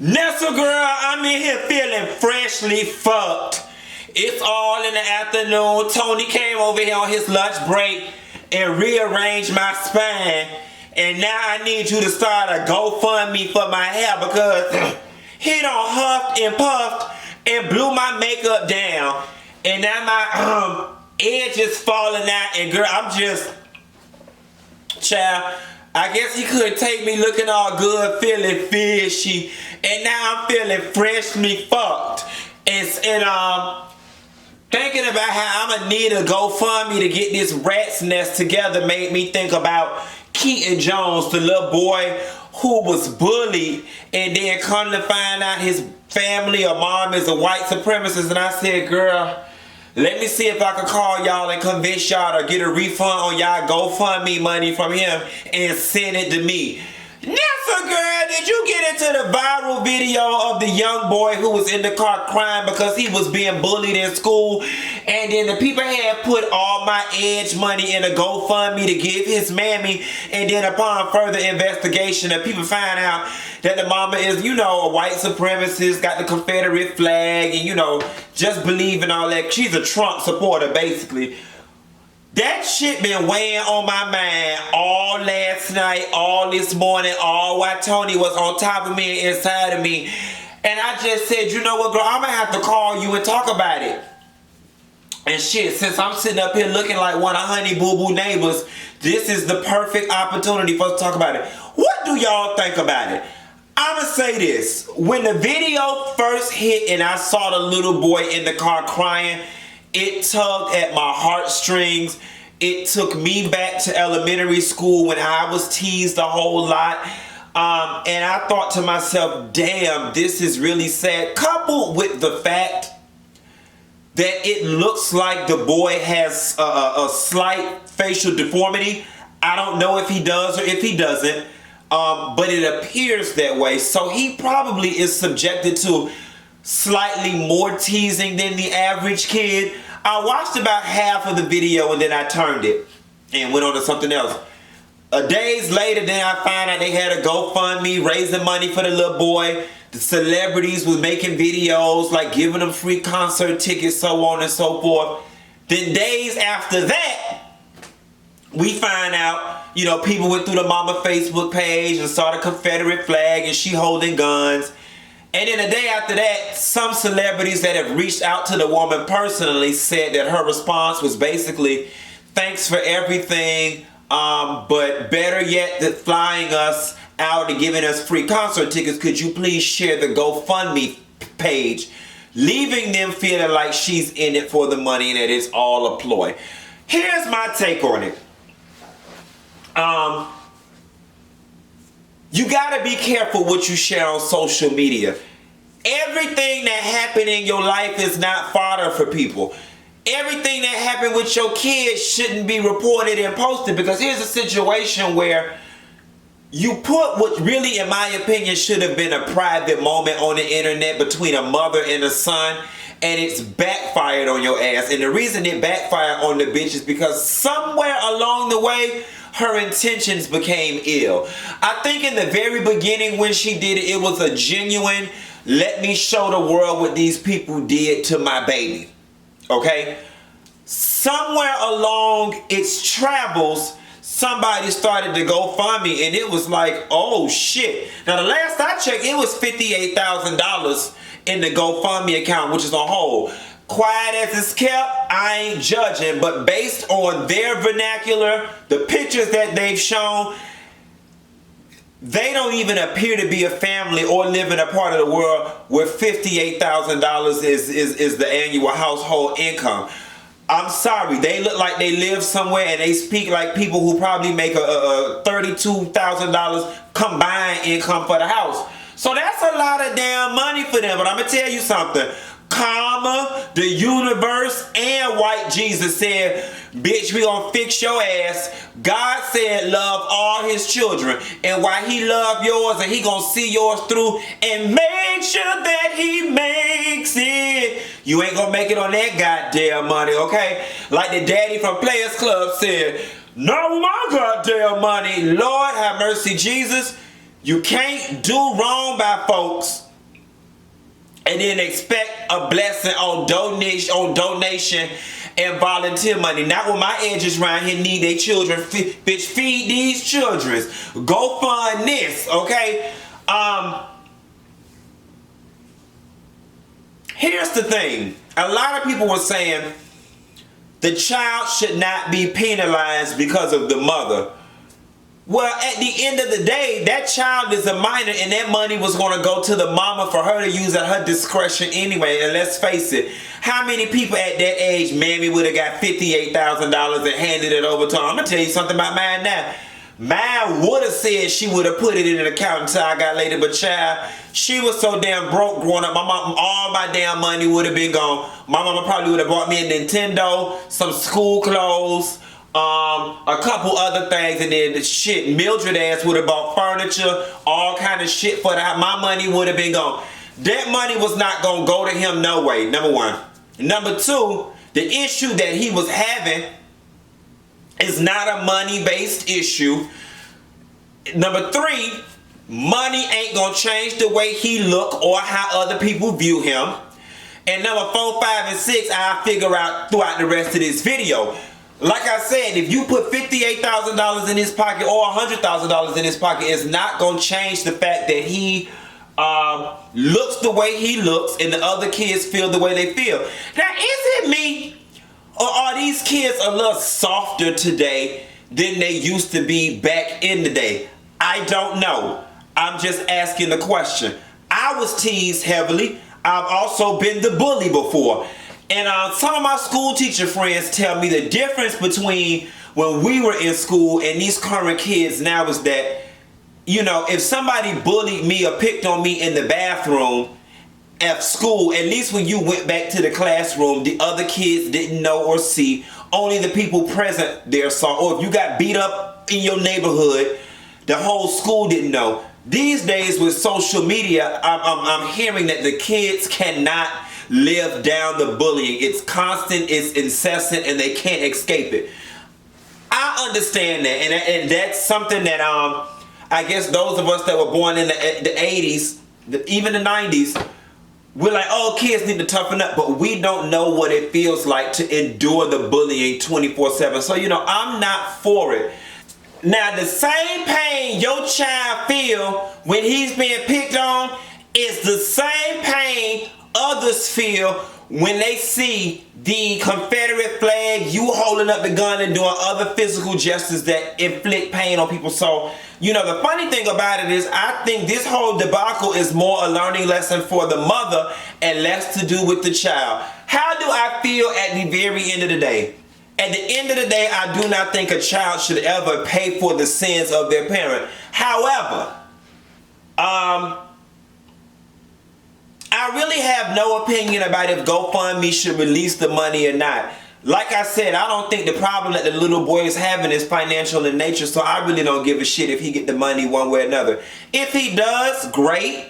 Nestle girl, I'm in here feeling freshly fucked. It's all in the afternoon. Tony came over here on his lunch break and rearranged my spine. And now I need you to start a GoFundMe for my hair because he done huffed and puffed and blew my makeup down. And now my edge is falling out. And girl, I'm just, child, I guess he couldn't take me looking all good, feeling fishy. And now I'm feeling freshly fucked. And thinking about how I'm gonna need a GoFundMe to get this rat's nest together made me think about Keaton Jones, the little boy who was bullied and then come to find out his family or mom is a white supremacist. And I said, girl, let me see if I can call y'all and convince y'all to get a refund on y'all GoFundMe money from him and send it to me. Nestle girl, did you get into the viral video of the young boy who was in the car crying because he was being bullied in school? And then the people had put all my edge money in a GoFundMe to give his mammy. And then upon further investigation, the people find out that the mama is, you know, a white supremacist, got the Confederate flag, and, you know, just believing all that. She's a Trump supporter, basically. That shit been weighing on my mind all last night, all this morning, all while Tony was on top of me and inside of me. And I just said, you know what, girl, I'm gonna have to call you and talk about it. And shit, since I'm sitting up here looking like one of Honey Boo Boo neighbors, this is the perfect opportunity for us to talk about it. What do y'all think about it? I'ma say this. When the video first hit and I saw the little boy in the car crying, it tugged at my heartstrings. It took me back to elementary school when I was teased a whole lot. And I thought to myself, damn, this is really sad. Coupled with the fact that it looks like the boy has a slight facial deformity. I don't know if he does or if he doesn't. But it appears that way. So he probably is subjected to slightly more teasing than the average kid. I watched about half of the video and then I turned it and went on to something else. Days later, then I found out they had a GoFundMe raising money for the little boy. The celebrities was making videos like giving them free concert tickets, so on and so forth. Then days after that, we find out, you know, people went through the mama Facebook page and saw the Confederate flag and she holding guns. And then the day after that, some celebrities that have reached out to the woman personally said that her response was basically, thanks for everything, but better yet than flying us out and giving us free concert tickets, could you please share the GoFundMe page? Leaving them feeling like she's in it for the money and that it's all a ploy. Here's my take on it. You gotta be careful what you share on social media. Everything that happened in your life is not fodder for people. Everything that happened with your kids shouldn't be reported and posted, because here's a situation where you put what really, in my opinion, should have been a private moment on the internet between a mother and a son, and it's backfired on your ass. And the reason it backfired on the bitch is because somewhere along the way, her intentions became ill. I think in the very beginning when she did it, it was a genuine, let me show the world what these people did to my baby. Okay? Somewhere along its travels, somebody started to GoFundMe and it was like, oh shit. Now the last I checked, it was $58,000 in the GoFundMe account, which is on hold. Quiet as it's kept, I ain't judging, but based on their vernacular, the pictures that they've shown, they don't even appear to be a family or live in a part of the world where $58,000 is the annual household income. I'm sorry, they look like they live somewhere and they speak like people who probably make a $32,000 combined income for the house. So that's a lot of damn money for them, but I'm gonna tell you something. Karma, the universe, and white Jesus said, bitch, we gonna fix your ass. God said love all his children. And while he loved yours and he gonna see yours through and make sure that he makes it, you ain't gonna make it on that goddamn money, okay? Like the daddy from Players Club said, no my goddamn money. Lord have mercy, Jesus. You can't do wrong by folks and then expect a blessing on donation and volunteer money. Not when my edges around here need their children. Bitch, feed these children. Go fund this, okay? Here's the thing. A lot of people were saying the child should not be penalized because of the mother. Well, at the end of the day, that child is a minor and that money was going to go to the mama for her to use at her discretion anyway. And let's face it, how many people at that age, mammy would have got $58,000 and handed it over to her? I'm going to tell you something about mine now. Mine would have said she would have put it in an account until I got later, but child, she was so damn broke growing up. My mom, all my damn money would have been gone. My mama probably would have bought me a Nintendo, some school clothes, a couple other things, and then the shit, Mildred ass would have bought furniture, all kind of shit for that. My money would have been gone. That money was not gonna go to him no way, number one. Number two, the issue that he was having is not a money-based issue. Number three, money ain't gonna change the way he look or how other people view him. And number 4, 5, and 6, I'll figure out throughout the rest of this video. Like I said, if you put $58,000 in his pocket or $100,000 in his pocket, it's not gonna change the fact that he looks the way he looks and the other kids feel the way they feel. Now, is it me, or are these kids a little softer today than they used to be back in the day? I don't know. I'm just asking the question. I was teased heavily. I've also been the bully before. And some of my school teacher friends tell me the difference between when we were in school and these current kids now is that, you know, if somebody bullied me or picked on me in the bathroom at school, at least when you went back to the classroom, the other kids didn't know or see. Only the people present there saw. Or if you got beat up in your neighborhood, the whole school didn't know. These days with social media, I'm hearing that the kids cannot live down the bullying. It's constant, it's incessant, and they can't escape it. I understand that, and that's something that I guess those of us that were born in the 80s, even the 90s, we're like, oh, kids need to toughen up, but we don't know what it feels like to endure the bullying 24/7. So, you know, I'm not for it. Now, the same pain your child feel when he's being picked on is the same pain others feel when they see the Confederate flag, you holding up the gun and doing other physical gestures that inflict pain on people. So, you know, the funny thing about it is I think this whole debacle is more a learning lesson for the mother and less to do with the child. How do I feel at the very end of the day? At the end of the day, I do not think a child should ever pay for the sins of their parent. However, I really have no opinion about if GoFundMe should release the money or not. Like I said, I don't think the problem that the little boy is having is financial in nature, so I really don't give a shit if he get the money one way or another. If he does, great.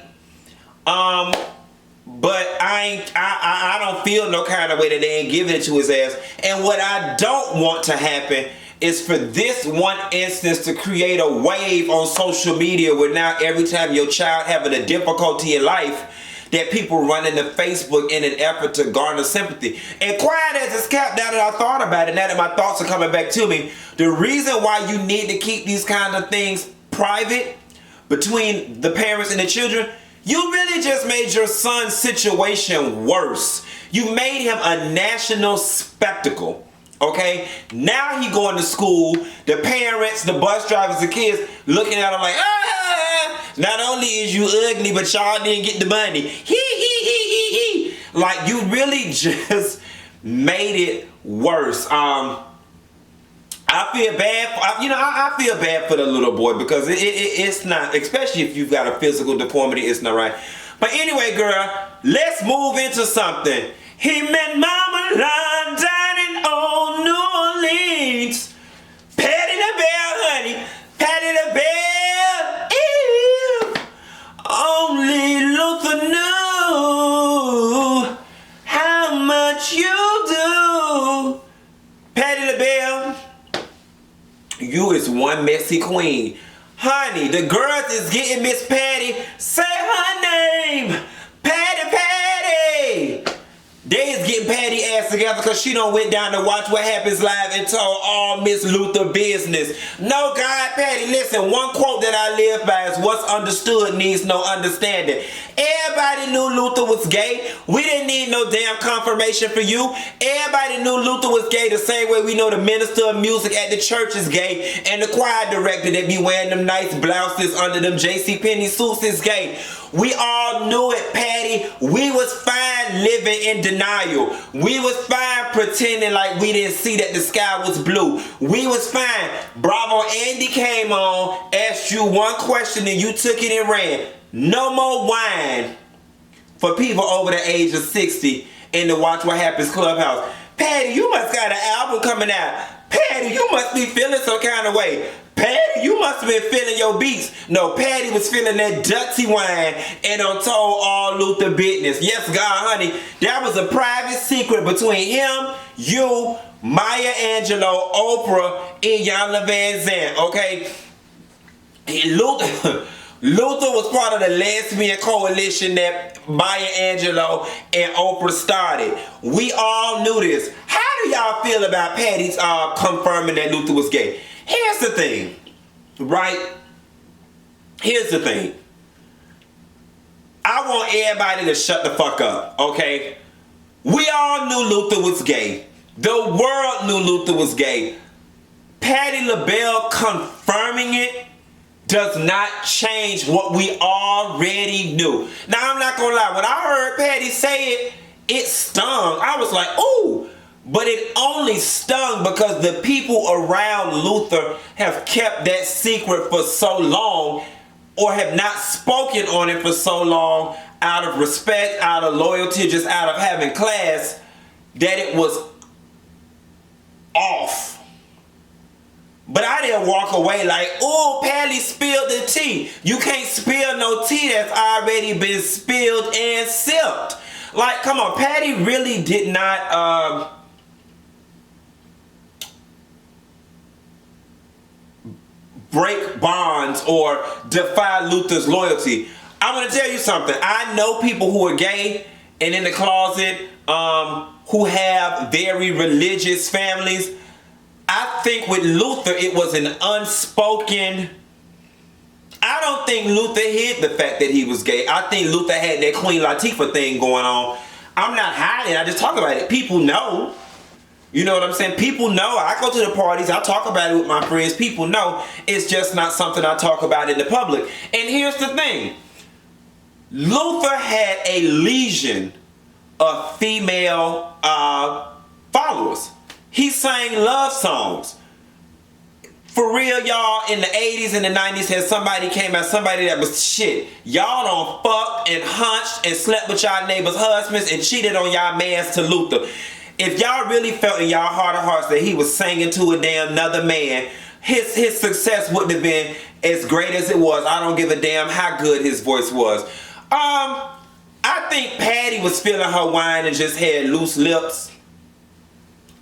But I don't feel no kind of way that they ain't giving it to his ass. And what I don't want to happen is for this one instance to create a wave on social media where now every time your child having a difficulty in life, that people run into Facebook in an effort to garner sympathy. And quiet as it's kept, now that I thought about it, now that my thoughts are coming back to me, the reason why you need to keep these kind of things private between the parents and the children, you really just made your son's situation worse. You made him a national spectacle. Okay? Now he going to school, the parents, the bus drivers, the kids looking at him like, not only is you ugly, but y'all didn't get the money. He. Like, you really just made it worse. I feel bad. I feel bad for the little boy because it's not, especially if you've got a physical deformity, it's not right. But anyway, girl, let's move into something. He met Mama London in old New Orleans. Patti LaBelle, honey. Patti LaBelle. Ew. Only Luther knew how much you do. Patti LaBelle, you is one messy queen. Honey, the girls is getting Miss Patti. Say her name. Patti, Patti. together because she done went down to Watch What Happens Live and told all Miss Luther business. No, God, Patti, listen, one quote that I live by is what's understood needs no understanding. Everybody knew Luther was gay. We didn't need no damn confirmation for you. Everybody knew Luther was gay the same way we know the minister of music at the church is gay and the choir director that be wearing them nice blouses under them JCPenney suits is gay. We all knew it, Patti. We was fine living in denial. We was fine pretending like we didn't see that the sky was blue. We was fine. Bravo Andy came on, asked you one question and you took it and ran. No more wine for people over the age of 60 in the Watch What Happens Clubhouse. Patti, you must got an album coming out. Patti, you must be feeling some kind of way. Patti, you must have been feeling your beats. No, Patti was feeling that dirty wine and done told all Luther business. Yes, God, honey, that was a private secret between him, you, Maya Angelou, Oprah, and Iyanla Vanzant, okay? Luther was part of the lesbian coalition that Maya Angelou and Oprah started. We all knew this. How do y'all feel about Patti's confirming that Luther was gay? Here's the thing, right? Here's the thing. I want everybody to shut the fuck up, okay? We all knew Luther was gay. The world knew Luther was gay. Patti LaBelle confirming it does not change what we already knew. Now, I'm not gonna lie. When I heard Patti say it, it stung. I was like, ooh. But it only stung because the people around Luther have kept that secret for so long or have not spoken on it for so long out of respect, out of loyalty, just out of having class, that it was off. But I didn't walk away like, oh, Patti spilled the tea. You can't spill no tea that's already been spilled and sipped. Like, come on, Patti really did not break bonds or defy Luther's loyalty. I'm going to tell you something. I know people who are gay and in the closet who have very religious families. I think with Luther, it was an unspoken... I don't think Luther hid the fact that he was gay. I think Luther had that Queen Latifah thing going on. I'm not hiding. I just talk about it. People know. You know what I'm saying? People know. I go to the parties. I talk about it with my friends. People know. It's just not something I talk about in the public. And here's the thing. Luther had a legion of female followers. He sang love songs. For real, y'all, in the 80s and the 90s, had somebody came out, somebody that was shit. Y'all done fucked and hunched and slept with y'all neighbors' husbands and cheated on y'all mans to Luther. If y'all really felt in y'all heart of hearts that he was singing to a damn another man, his success wouldn't have been as great as it was. I don't give a damn how good his voice was. I think Patti was feeling her wine and just had loose lips.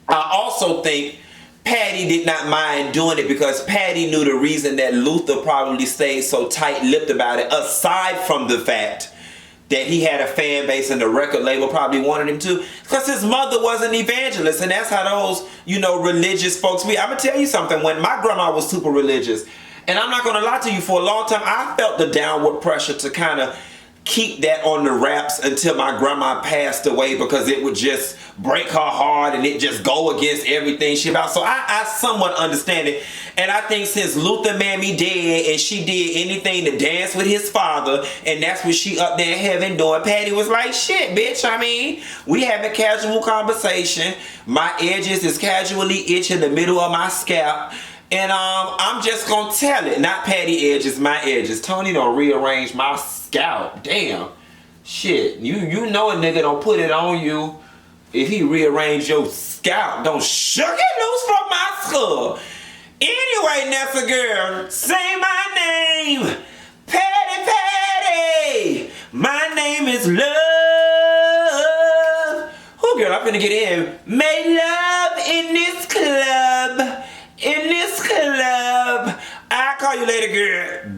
I also think Patti did not mind doing it because Patti knew the reason that Luther probably stayed so tight-lipped about it, aside from the fact that he had a fan base and the record label probably wanted him to, because his mother was an evangelist, and that's how those, you know, religious folks be. I'm going to tell you something. When my grandma was super religious, and I'm not going to lie to you, for a long time, I felt the downward pressure to kind of keep that on the wraps until my grandma passed away, because it would just break her heart and it just go against everything she about. So I somewhat understand it. And I think since Luther mammy dead and she did anything to dance with his father, and that's what she up there in heaven doing, Patti was like, shit, bitch, I mean, we having casual conversation. My edges is casually itching the middle of my scalp. And I'm just gonna tell it. Not Patti edges, my edges. Tony don't rearrange my scalp. Damn. Shit. You know a nigga don't put it on you if he rearrange your scalp. Don't shook it loose from my skull. Anyway, Nessa girl, say my name. Patti, Patti. My name is Love. Oh girl, I'm finna get in. Make love in this club. In this club. I'll call you later, girl.